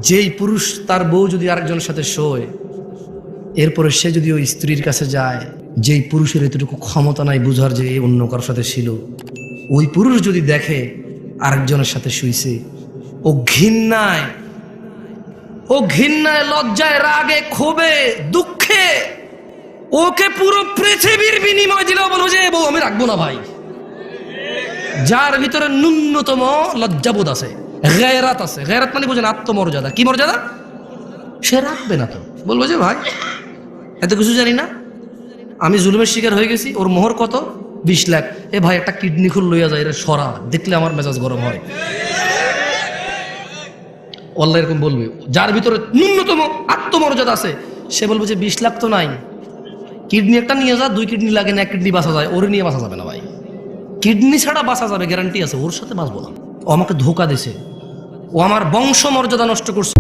যেই পুরুষ তার বউ যদি আরেকজনের সাথে শোয়, এরপরে সে যদি ওই স্ত্রীর কাছে যায়, যেই পুরুষের এতটুকু ক্ষমতা নাই বুঝার যে অন্য কারোর সাথে ছিল, ওই পুরুষ যদি দেখে আরেকজনের সাথে শুইছে, ও ঘৃণায় লজ্জায়, রাগে, ক্ষোভে, দুঃখে ওকে পুরো পৃথিবীর বিনিময় দিলেও বলবো যে বউ আমি রাখবো না ভাই। যার ভিতরে ন্যূনতম লজ্জাবোধ আছে, গায়রাত আছে, গায়রাত মানে বুঝেন আত্মমর্যাদা, কি মর্যাদা, সে রাখবে না। তো বলবো যে ভাই এত কিছু জানি না, আমি জুলুমের শিকার হয়ে গেছি, ওর মোহর কত 20 লাখ, এ ভাই একটা কিডনি খুল লইয়া যায়, এরা সরা, দেখলে আমার মেজাজ গরম হয়। আল্লাহ এরকম বলবে। যার ভিতরে ন্যূনতম আত্মমর্যাদা আছে সে বলবে যে 20 লাখ তো নাই, কিডনি একটা নিয়ে যা, 2 কিডনি লাগে না, 1 কিডনি বাঁচা যায়, ওরে নিয়ে বাঁচা যাবে না ভাই। কিডনি ছাড়া বাঁচা যাবে, গ্যারান্টি আছে, ওর সাথে বাঁচবো না। ও আমাকে ধোকা দিছে, ও আমার বংশ মর্যাদা নষ্ট করছে।